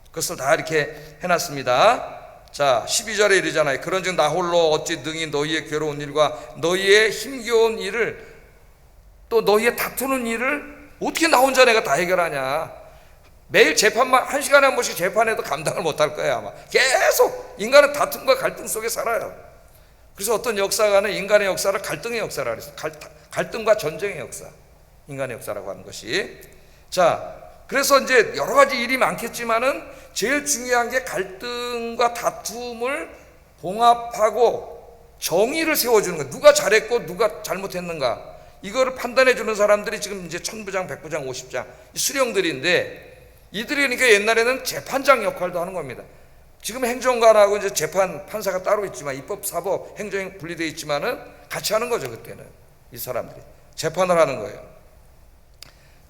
Speaker 1: 그것을 다 이렇게 해놨습니다. 자, 12절에 이르잖아요. 그런즉 나 홀로 어찌 능히 너희의 괴로운 일과 너희의 힘겨운 일을, 또 너희의 다투는 일을 어떻게 나 혼자 내가 다 해결하냐. 매일 재판만 1시간에 한 번씩 재판해도 감당을 못할 거예요. 아마 계속 인간은 다툼과 갈등 속에 살아요. 그래서 어떤 역사가는 인간의 역사를 갈등의 역사라 그랬어요. 갈등과 전쟁의 역사, 인간의 역사라고 하는 것이. 자, 그래서 이제 여러 가지 일이 많겠지만은 제일 중요한 게 갈등과 다툼을 봉합하고 정의를 세워주는 거예요. 누가 잘했고 누가 잘못했는가, 이거를 판단해 주는 사람들이 지금 이제 천부장, 백부장, 50장 수령들인데, 이들이 그러니까 옛날에는 재판장 역할도 하는 겁니다. 지금 행정관하고 이제 재판 판사가 따로 있지만 입법, 사법, 행정이 분리되어 있지만은 같이 하는 거죠. 그때는 이 사람들이 재판을 하는 거예요.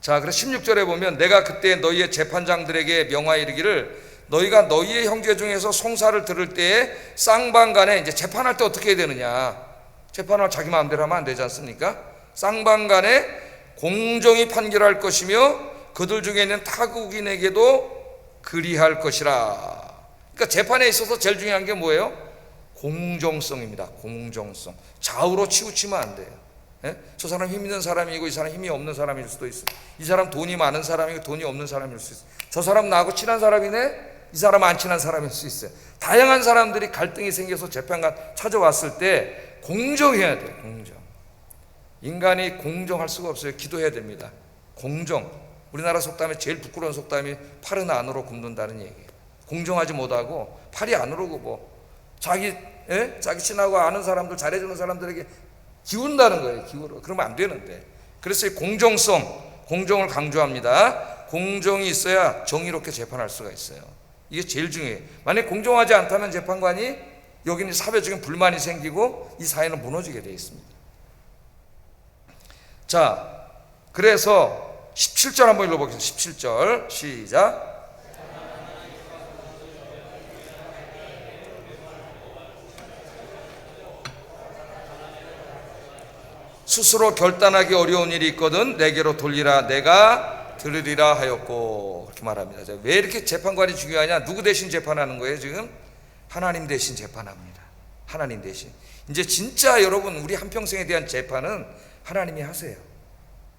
Speaker 1: 자, 그래서 16절에 보면 내가 그때 너희의 재판장들에게 명하여 이르기를, 너희가 너희의 형제 중에서 송사를 들을 때에 쌍방간에, 이제 재판할 때 어떻게 해야 되느냐, 재판을 자기 마음대로 하면 안 되지 않습니까? 쌍방간에 공정히 판결할 것이며 그들 중에 있는 타국인에게도 그리할 것이라. 그러니까 재판에 있어서 제일 중요한 게 뭐예요? 공정성입니다. 공정성. 좌우로 치우치면 안 돼요. 저 사람 힘 있는 사람이고 이 사람 힘이 없는 사람일 수도 있어. 이 사람 돈이 많은 사람이고 돈이 없는 사람일 수 있어. 저 사람 나하고 친한 사람이네, 이 사람 안 친한 사람일 수 있어요. 다양한 사람들이 갈등이 생겨서 재판관 찾아왔을 때 공정해야 돼요. 공정. 인간이 공정할 수가 없어요. 기도해야 됩니다. 공정. 우리나라 속담에 제일 부끄러운 속담이 팔은 안으로 굽는다는 얘기예요. 공정하지 못하고 팔이 안으로 굽어 자기 친하고 아는 사람들, 잘해주는 사람들에게 기운다는 거예요. 기울어. 그러면 안 되는데. 그래서 공정성, 공정을 강조합니다. 공정이 있어야 정의롭게 재판할 수가 있어요. 이게 제일 중요해요. 만약에 공정하지 않다면 재판관이 여기는 사회적인 불만이 생기고 이 사회는 무너지게 되어 있습니다. 자, 그래서 17절 한번 읽어보겠습니다. 17절 시작. 스스로 결단하기 어려운 일이 있거든 내게로 돌리라, 내가 들으리라 하였고, 그렇게 말합니다. 왜 이렇게 재판관이 중요하냐? 누구 대신 재판하는 거예요? 지금 하나님 대신 재판합니다. 하나님 대신. 이제 진짜 여러분, 우리 한평생에 대한 재판은 하나님이 하세요.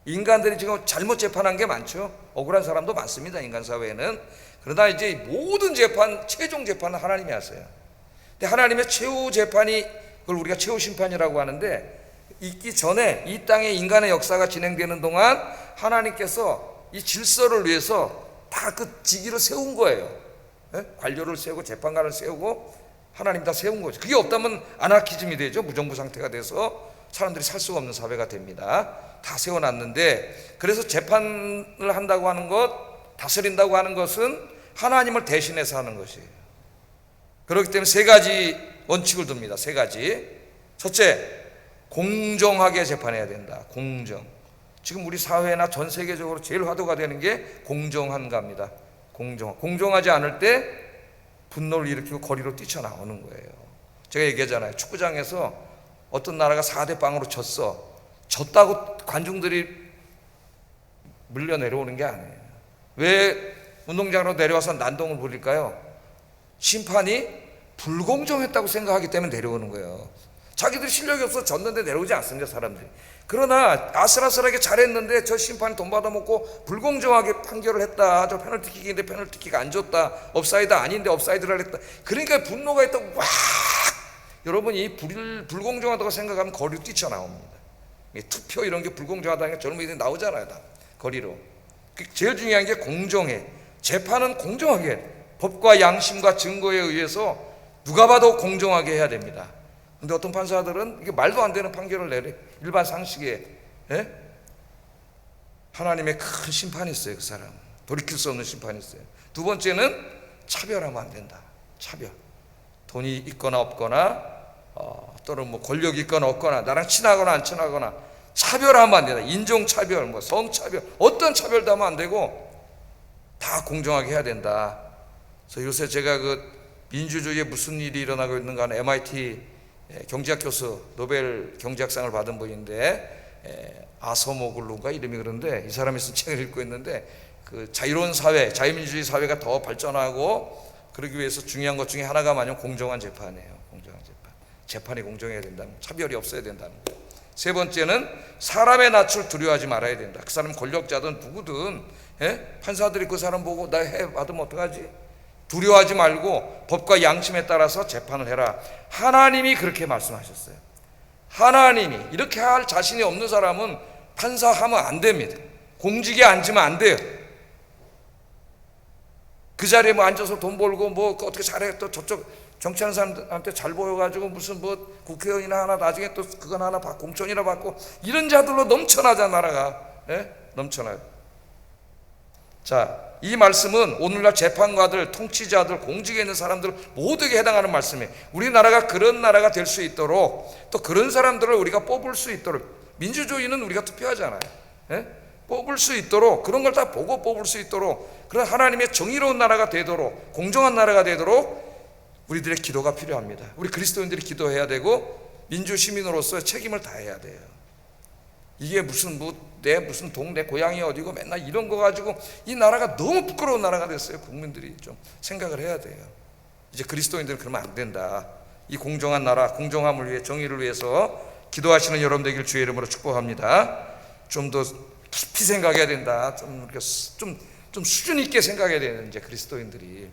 Speaker 1: 인간들이 지금 잘못 재판한 게 많죠. 억울한 사람도 많습니다, 인간 사회에는. 그러나 이제 모든 재판, 최종 재판은 하나님이 하세요. 근데 하나님의 최후 재판이, 그걸 우리가 최후 심판이라고 하는데, 있기 전에 이 땅에 인간의 역사가 진행되는 동안 하나님께서 이 질서를 위해서 다 그 직위를 세운 거예요. 관료를 세우고 재판관을 세우고 하나님 다 세운 거죠. 그게 없다면 아나키즘이 되죠. 무정부 상태가 돼서 사람들이 살 수가 없는 사회가 됩니다. 다 세워놨는데, 그래서 재판을 한다고 하는 것, 다스린다고 하는 것은 하나님을 대신해서 하는 것이에요. 그렇기 때문에 세 가지 원칙을 둡니다. 세 가지. 첫째, 공정하게 재판해야 된다. 공정. 지금 우리 사회나 전 세계적으로 제일 화두가 되는 게 공정한가입니다. 공정하지 않을 때 분노를 일으키고 거리로 뛰쳐나오는 거예요. 제가 얘기하잖아요. 축구장에서 어떤 나라가 4대 0으로 졌다고 관중들이 물려 내려오는 게 아니에요. 왜 운동장으로 내려와서 난동을 부릴까요? 심판이 불공정했다고 생각하기 때문에 내려오는 거예요. 자기들이 실력이 없어서 졌는데 내려오지 않습니다, 사람들이. 그러나 아슬아슬하게 잘했는데 저 심판이 돈 받아먹고 불공정하게 판결을 했다, 저 페널티킥인데 페널티킥 안 줬다, 업사이드 아닌데 업사이드를 했다, 그러니까 분노가 있다고 와. 여러분이 불공정하다고 생각하면 거리로 뛰쳐나옵니다. 투표 이런 게 불공정하다는 게 젊은이들이 나오잖아요, 다 거리로. 제일 중요한 게 공정해. 재판은 공정하게, 법과 양심과 증거에 의해서 누가 봐도 공정하게 해야 됩니다. 근데 어떤 판사들은 이게 말도 안 되는 판결을 내려. 일반 상식에. 하나님의 큰 심판이 있어요. 그 사람 돌이킬 수 없는 심판이 있어요. 두 번째는 차별하면 안 된다. 차별. 돈이 있거나 없거나 또는 뭐 권력이 있거나 없거나 나랑 친하거나 안 친하거나 차별하면 안 된다. 인종차별, 뭐 성차별, 어떤 차별도 하면 안 되고 다 공정하게 해야 된다. 그래서 요새 제가 그 민주주의에 무슨 일이 일어나고 있는가 하는 MIT 경제학 교수, 노벨 경제학상을 받은 분인데 아서모글루가 이름이 그런데, 이 사람이 쓴 책을 읽고 있는데, 그 자유로운 사회, 자유민주주의 사회가 더 발전하고 그러기 위해서 중요한 것 중에 하나가 뭐냐면 공정한 재판이에요. 공정한 재판. 재판이 공정해야 된다는 거, 차별이 없어야 된다는 거. 세 번째는 사람의 낯을 두려워하지 말아야 된다. 그 사람 권력자든 누구든, 판사들이 그 사람 보고 나 해 받으면 어떡하지? 두려워하지 말고 법과 양심에 따라서 재판을 해라. 하나님이 그렇게 말씀하셨어요. 하나님이 이렇게 할 자신이 없는 사람은 판사하면 안 됩니다. 공직에 앉으면 안 돼요. 그 자리에 뭐 앉아서 돈 벌고 뭐 어떻게 잘해, 또 저쪽 정치하는 사람한테 잘 보여가지고 무슨 뭐 국회의원이나 하나 나중에 또 그건 하나 공천이나 받고, 이런 자들로 넘쳐나자 나라가. 넘쳐나요. 자, 이 말씀은 오늘날 재판관들, 통치자들, 공직에 있는 사람들 모두에게 해당하는 말씀이에요. 우리나라가 그런 나라가 될 수 있도록, 또 그런 사람들을 우리가 뽑을 수 있도록, 민주주의는 우리가 투표하잖아요. 뽑을 수 있도록, 그런 걸 다 보고 뽑을 수 있도록, 그런 하나님의 정의로운 나라가 되도록, 공정한 나라가 되도록 우리들의 기도가 필요합니다. 우리 그리스도인들이 기도해야 되고 민주시민으로서 책임을 다해야 돼요. 이게 무슨 내 무슨 동네 고향이 어디고 맨날 이런 거 가지고 이 나라가 너무 부끄러운 나라가 됐어요. 국민들이 좀 생각을 해야 돼요. 이제 그리스도인들은 그러면 안 된다. 이 공정한 나라, 공정함을 위해, 정의를 위해서 기도하시는 여러분 되길 주의 이름으로 축복합니다. 좀 더 깊이 생각해야 된다. 좀 수준 있게 생각해야 되는 이제 그리스도인들이.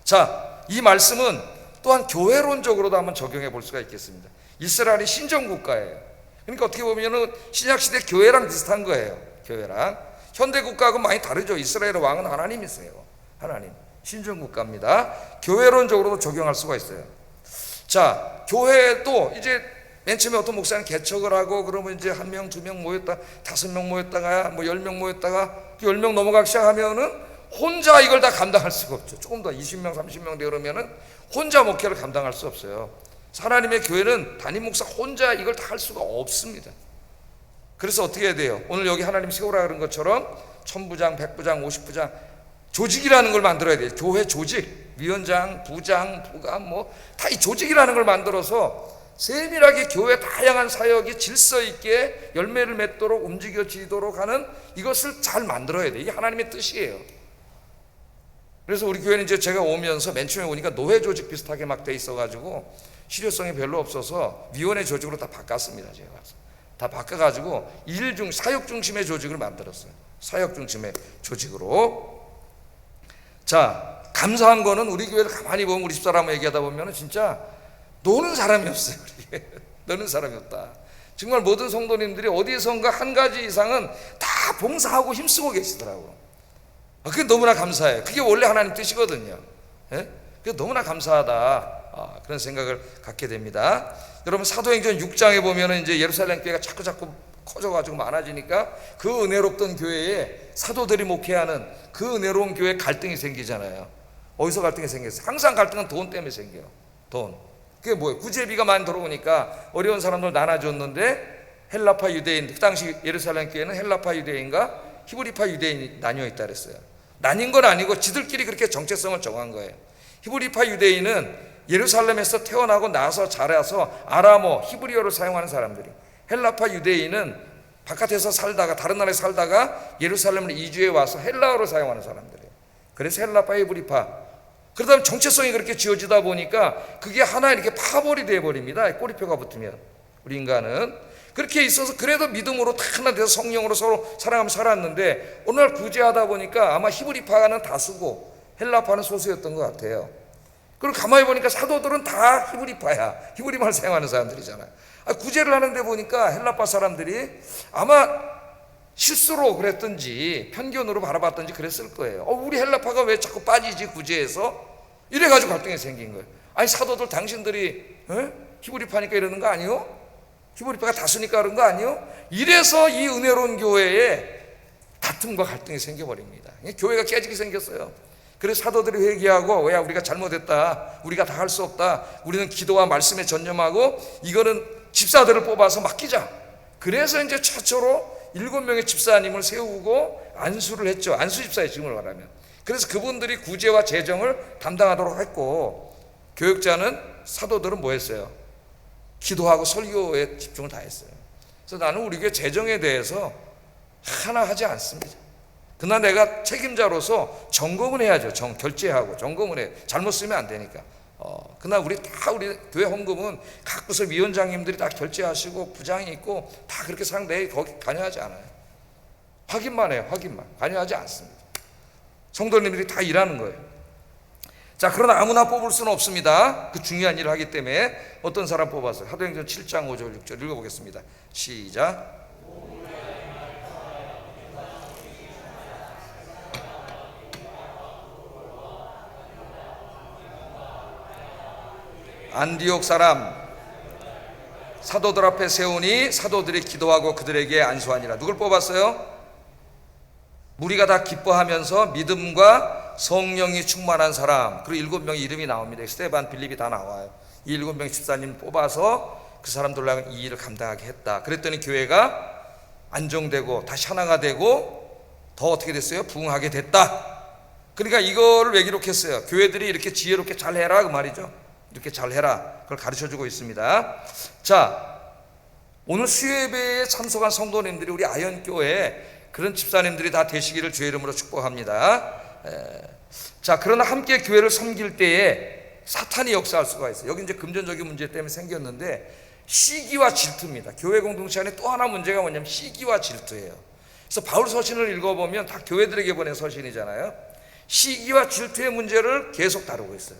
Speaker 1: 자, 이 말씀은 또한 교회론적으로도 한번 적용해 볼 수가 있겠습니다. 이스라엘이 신정국가예요. 그러니까 어떻게 보면은 신약시대 교회랑 비슷한 거예요. 교회랑. 현대국가하고 많이 다르죠. 이스라엘의 왕은 하나님이세요. 하나님. 신정국가입니다. 교회론적으로도 적용할 수가 있어요. 자, 교회도 이제 맨 처음에 어떤 목사님 개척을 하고, 그러면 이제 1명, 2명 모였다, 5명 모였다가, 뭐 10명 모였다가, 10명 넘어가기 시작하면은 혼자 이걸 다 감당할 수가 없죠. 조금 더 20명, 30명 되려면은 혼자 목회를 감당할 수 없어요. 하나님의 교회는 담임 목사 혼자 이걸 다 할 수가 없습니다. 그래서 어떻게 해야 돼요? 오늘 여기 하나님 세우라 그런 것처럼 1000부장, 100부장, 50부장 조직이라는 걸 만들어야 돼요. 교회 조직, 위원장, 부장, 부감 뭐 다 이 조직이라는 걸 만들어서 세밀하게 교회 다양한 사역이 질서 있게 열매를 맺도록 움직여지도록 하는 이것을 잘 만들어야 돼요. 이게 하나님의 뜻이에요. 그래서 우리 교회는 이제 제가 오면서 맨 처음에 오니까 노회 조직 비슷하게 막 돼 있어가지고 실효성이 별로 없어서 위원회 조직으로 다 바꿨습니다. 제가 다 바꿔가지고 사역 중심의 조직을 만들었어요. 사역 중심의 조직으로. 자, 감사한 거는 우리 교회를 가만히 보면 우리 집사람 얘기하다 보면 진짜 노는 사람이 없어요. 노는 사람이 없다. 정말 모든 성도님들이 어디선가 한 가지 이상은 다 봉사하고 힘쓰고 계시더라고요. 그게 너무나 감사해요. 그게 원래 하나님 뜻이거든요. 예? 그게 너무나 감사하다. 그런 생각을 갖게 됩니다. 여러분, 사도행전 6장에 보면은 이제 예루살렘 교회가 자꾸 커져가지고 많아지니까 그 은혜롭던 교회에 사도들이 목회하는 그 은혜로운 교회에 갈등이 생기잖아요. 어디서 갈등이 생겼어요? 항상 갈등은 돈 때문에 생겨요. 돈. 그게 뭐예요? 구제비가 많이 들어오니까 어려운 사람들 나눠줬는데 헬라파 유대인, 그 당시 예루살렘 교회는 헬라파 유대인과 히브리파 유대인이 나뉘어 있다 그랬어요. 나뉜 건 아니고 지들끼리 그렇게 정체성을 정한 거예요. 히브리파 유대인은 예루살렘에서 태어나고 나서 자라서 아람어, 히브리어를 사용하는 사람들이, 헬라파 유대인은 바깥에서 살다가 다른 나라에 살다가 예루살렘을 이주해 와서 헬라어를 사용하는 사람들이에요. 그래서 헬라파, 히브리파. 그러다 보면 정체성이 그렇게 지어지다 보니까 그게 하나 이렇게 파벌이 되어버립니다. 꼬리표가 붙으면. 우리 인간은 그렇게 있어서 그래도 믿음으로 다 하나 돼서 성령으로 서로 사랑하며 살았는데 어느 날 구제하다 보니까 아마 히브리파는 다수고 헬라파는 소수였던 것 같아요. 그리고 가만히 보니까 사도들은 다 히브리파야. 히브리말을 사용하는 사람들이잖아요. 구제를 하는데 보니까 헬라파 사람들이 아마 실수로 그랬든지 편견으로 바라봤든지 그랬을 거예요. 우리 헬라파가 왜 자꾸 빠지지 구제에서? 이래가지고 갈등이 생긴 거예요. 아니, 사도들 당신들이 히브리파니까 이러는 거 아니요? 히브리파가 다수니까 그런 거 아니요? 이래서 이 은혜로운 교회에 다툼과 갈등이 생겨버립니다. 교회가 깨지게 생겼어요. 그래서 사도들이 회개하고, 야, 우리가 잘못했다, 우리가 다 할 수 없다, 우리는 기도와 말씀에 전념하고 이거는 집사들을 뽑아서 맡기자. 그래서 이제 최초로 7명의 집사님을 세우고 안수를 했죠. 안수 집사의 지금을 말하면. 그래서 그분들이 구제와 재정을 담당하도록 했고, 교역자는, 사도들은 뭐 했어요? 기도하고 설교에 집중을 다 했어요. 그래서 나는 우리 교회 재정에 대해서 하나 하지 않습니다. 그러나 내가 책임자로서 점검을 해야죠. 결제하고 점검을 해. 잘못 쓰면 안 되니까. 그러나 우리 교회 헌금은 각 부서 위원장님들이 다 결제하시고 부장이 있고 다 그렇게 상대 거기 관여하지 않아요. 확인만 해요. 확인만. 관여하지 않습니다. 성도님들이 다 일하는 거예요. 자, 그러나 아무나 뽑을 수는 없습니다. 그 중요한 일을 하기 때문에 어떤 사람 뽑았어요? 사도행전 7장 5절 6절 읽어보겠습니다. 시작. 안디옥 사람 사도들 앞에 세우니 사도들이 기도하고 그들에게 안수하니라. 누굴 뽑았어요? 무리가 다 기뻐하면서 믿음과 성령이 충만한 사람. 그리고 7명의 이름이 나옵니다. 스데반, 빌립이 다 나와요. 이 7명의 집사님 뽑아서 그 사람들로 이 일을 감당하게 했다. 그랬더니 교회가 안정되고 다시 하나가 되고 더 어떻게 됐어요? 부흥하게 됐다. 그러니까 이거를 왜 기록했어요? 교회들이 이렇게 지혜롭게 잘해라 그 말이죠. 이렇게 잘해라. 그걸 가르쳐주고 있습니다. 자, 오늘 수요예배에 참석한 성도님들이 우리 아현교회 그런 집사님들이 다 되시기를 주의 이름으로 축복합니다. 자, 그러나 함께 교회를 섬길 때에 사탄이 역사할 수가 있어요. 여기 이제 금전적인 문제 때문에 생겼는데 시기와 질투입니다. 교회 공동체 안에 또 하나 문제가 뭐냐면 시기와 질투예요. 그래서 바울 서신을 읽어보면 다 교회들에게 보낸 서신이잖아요. 시기와 질투의 문제를 계속 다루고 있어요.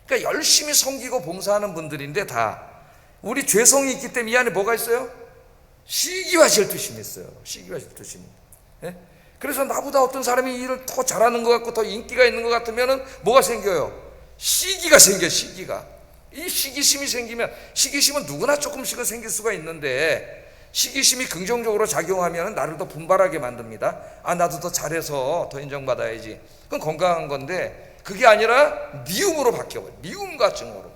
Speaker 1: 그러니까 열심히 섬기고 봉사하는 분들인데 다 우리 죄성이 있기 때문에 이 안에 뭐가 있어요? 시기와 질투심이 있어요. 시기와 질투심. 예? 그래서 나보다 어떤 사람이 일을 더 잘하는 것 같고 더 인기가 있는 것 같으면 뭐가 생겨요? 시기가 생겨요. 시기가. 이 시기심이 생기면, 시기심은 누구나 조금씩은 생길 수가 있는데 시기심이 긍정적으로 작용하면 나를 더 분발하게 만듭니다. 나도 더 잘해서 더 인정받아야지. 그건 건강한 건데 그게 아니라 미움으로 바뀌어버려요. 미움과 증오로.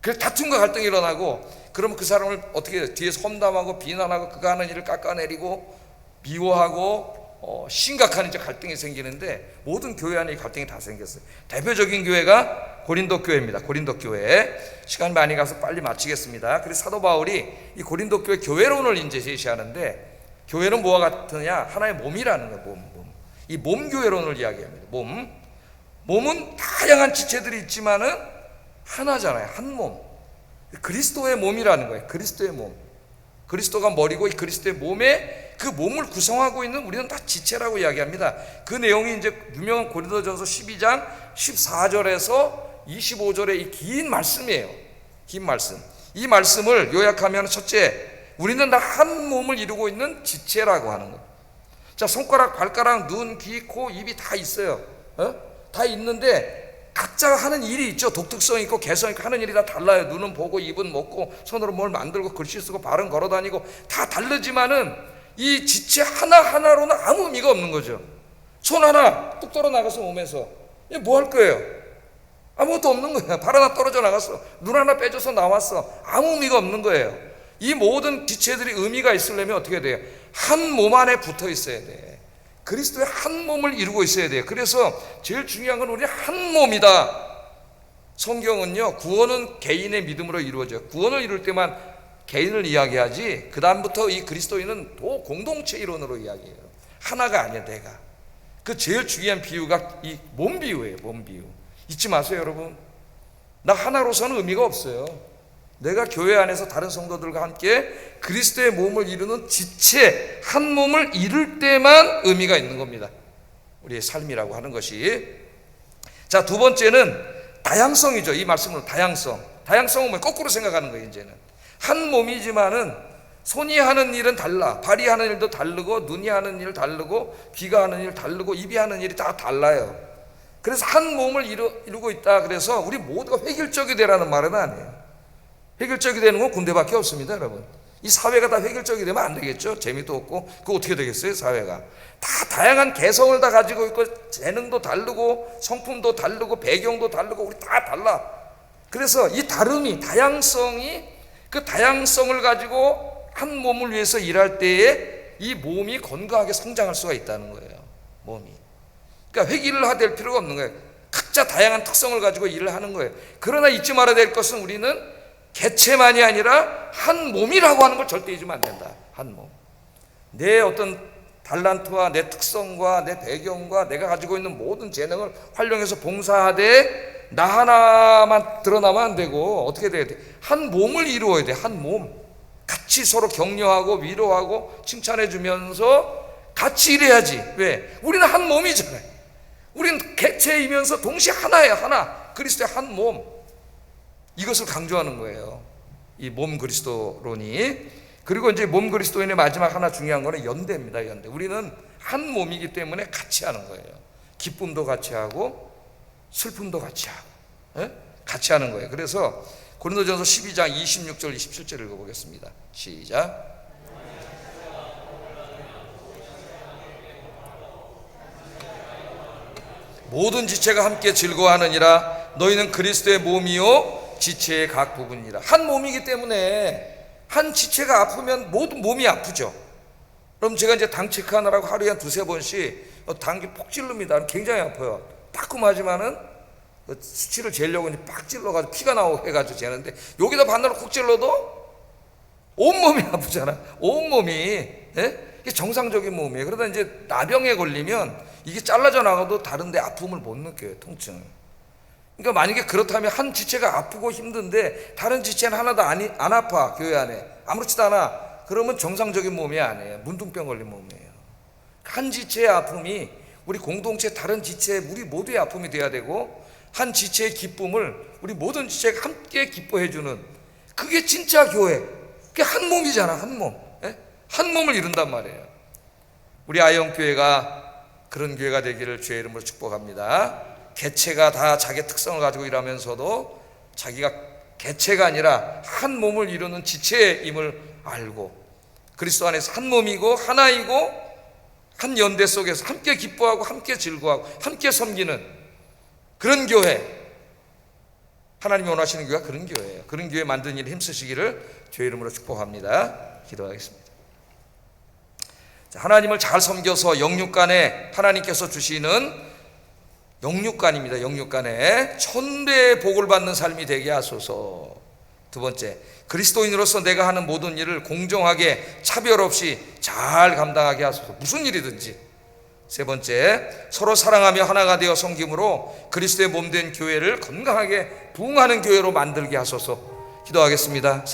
Speaker 1: 그래서 다툼과 갈등이 일어나고, 그러면 그 사람을 어떻게 뒤에서 험담하고 비난하고 그가 하는 일을 깎아내리고 미워하고 심각한 이제 갈등이 생기는데 모든 교회 안에 갈등이 다 생겼어요. 대표적인 교회가 고린도 교회입니다. 고린도 교회. 시간 많이 가서 빨리 마치겠습니다. 그래서 사도 바울이 이 고린도 교회 교회론을 이제 제시하는데, 교회는 뭐와 같으냐? 하나의 몸이라는 거예요. 몸. 이 몸 교회론을 이야기합니다. 몸은 다양한 지체들이 있지만은 하나잖아요. 한 몸. 그리스도의 몸이라는 거예요. 그리스도의 몸. 그리스도가 머리고 이 그리스도의 몸에 그 몸을 구성하고 있는 우리는 다 지체라고 이야기합니다. 그 내용이 이제 유명한 고린도전서 12장 14절에서 25절의 이 긴 말씀이에요. 긴 말씀. 이 말씀을 요약하면 첫째, 우리는 다 한 몸을 이루고 있는 지체라고 하는 거예요. 자, 손가락, 발가락, 눈, 귀, 코, 입이 다 있어요. 다 있는데 각자 하는 일이 있죠. 독특성이 있고 개성이 있고 하는 일이 다 달라요. 눈은 보고, 입은 먹고, 손으로 뭘 만들고, 글씨 쓰고, 발은 걸어다니고 다 다르지만은 이 지체 하나하나로는 아무 의미가 없는 거죠. 손 하나 뚝 떨어 나가서 몸에서 이게 뭐 할 거예요? 아무것도 없는 거예요. 발 하나 떨어져 나갔어. 눈 하나 빼줘서 나왔어. 아무 의미가 없는 거예요. 이 모든 지체들이 의미가 있으려면 어떻게 돼요? 한 몸 안에 붙어 있어야 돼. 그리스도의 한 몸을 이루고 있어야 돼요. 그래서 제일 중요한 건 우리 한 몸이다. 성경은요, 구원은 개인의 믿음으로 이루어져요. 구원을 이룰 때만 개인을 이야기하지 그 다음부터 이 그리스도인은 또 공동체 이론으로 이야기해요. 하나가 아니야, 내가. 그 제일 중요한 비유가 이 몸 비유예요. 몸 비유. 잊지 마세요, 여러분. 나 하나로서는 의미가 없어요. 내가 교회 안에서 다른 성도들과 함께 그리스도의 몸을 이루는 지체, 한 몸을 이룰 때만 의미가 있는 겁니다. 우리의 삶이라고 하는 것이. 자, 두 번째는 다양성이죠. 이 말씀은 다양성. 다양성은 뭐 거꾸로 생각하는 거예요. 이제는 한 몸이지만은 손이 하는 일은 달라. 발이 하는 일도 다르고, 눈이 하는 일 다르고, 귀가 하는 일 다르고, 입이 하는 일이 다 달라요. 그래서 한 몸을 이루고 있다. 그래서 우리 모두가 획일적이 되라는 말은 아니에요. 획일적이 되는 건 군대밖에 없습니다, 여러분. 이 사회가 다 획일적이 되면 안 되겠죠. 재미도 없고. 그거 어떻게 되겠어요, 사회가. 다 다양한 개성을 다 가지고 있고, 재능도 다르고, 성품도 다르고, 배경도 다르고, 우리 다 달라. 그래서 이 다름이, 다양성이, 그 다양성을 가지고 한 몸을 위해서 일할 때에 이 몸이 건강하게 성장할 수가 있다는 거예요. 몸이. 그러니까 획일을 될 필요가 없는 거예요. 각자 다양한 특성을 가지고 일을 하는 거예요. 그러나 잊지 말아야 될 것은 우리는 개체만이 아니라 한 몸이라고 하는 걸 절대 잊으면 안 된다. 한 몸. 내 어떤 달란트와 내 특성과 내 배경과 내가 가지고 있는 모든 재능을 활용해서 봉사하되 나 하나만 드러나면 안 되고 어떻게 돼야 돼? 한 몸을 이루어야 돼. 한 몸. 같이 서로 격려하고 위로하고 칭찬해 주면서 같이 일해야지. 왜? 우리는 한 몸이잖아요. 우리는 개체이면서 동시에 하나예요. 하나. 그리스도의 한 몸. 이것을 강조하는 거예요. 이 몸 그리스도론이. 그리고 이제 몸 그리스도인의 마지막 하나 중요한 거는 연대입니다. 연대. 우리는 한 몸이기 때문에 같이 하는 거예요. 기쁨도 같이 하고 슬픔도 같이 하고, 같이 하는 거예요. 그래서 고린도전서 12장 26절 27절 읽어보겠습니다. 시작. 모든 지체가 함께 즐거워하느니라. 너희는 그리스도의 몸이요 지체의 각 부분이라. 한 몸이기 때문에 한 지체가 아프면 모든 몸이 아프죠. 그럼 제가 이제 당 체크하느라고 하루에 한 두세 번씩 당기 폭 찔릅니다. 굉장히 아파요. 따끔하지만은 수치를 재려고 이제 빡 찔러가지고 피가 나오고 해가지고 재는데 여기다 반대로 콕 찔러도 온몸이 아프잖아. 온몸이. 이게 정상적인 몸이에요. 그러다 이제 나병에 걸리면 이게 잘라져 나가도 다른데 아픔을 못 느껴요. 통증을. 그러니까 만약에 그렇다면 한 지체가 아프고 힘든데 다른 지체는 하나도 안 아파. 교회 안에 아무렇지도 않아. 그러면 정상적인 몸이 아니에요. 문둥병 걸린 몸이에요. 한 지체의 아픔이 우리 공동체 다른 지체 우리 모두의 아픔이 돼야 되고, 한 지체의 기쁨을 우리 모든 지체가 함께 기뻐해 주는, 그게 진짜 교회. 그게 한 몸이잖아. 한 몸. 한 몸을 이룬단 말이에요. 우리 아이영교회가 그런 교회가 되기를 주의 이름으로 축복합니다. 개체가 다 자기 특성을 가지고 일하면서도 자기가 개체가 아니라 한 몸을 이루는 지체임을 알고 그리스도 안에서 한 몸이고 하나이고 한 연대 속에서 함께 기뻐하고 함께 즐거워하고 함께 섬기는 그런 교회, 하나님이 원하시는 교회가 그런 교회예요. 그런 교회 만드는 일에 힘쓰시기를 주의 이름으로 축복합니다. 기도하겠습니다. 하나님을 잘 섬겨서 영육간에 하나님께서 주시는 영육간입니다. 영육간에 천대의 복을 받는 삶이 되게 하소서. 두 번째, 그리스도인으로서 내가 하는 모든 일을 공정하게 차별 없이 잘 감당하게 하소서. 무슨 일이든지. 세 번째, 서로 사랑하며 하나가 되어 섬김으로 그리스도의 몸된 교회를 건강하게 부흥하는 교회로 만들게 하소서. 기도하겠습니다.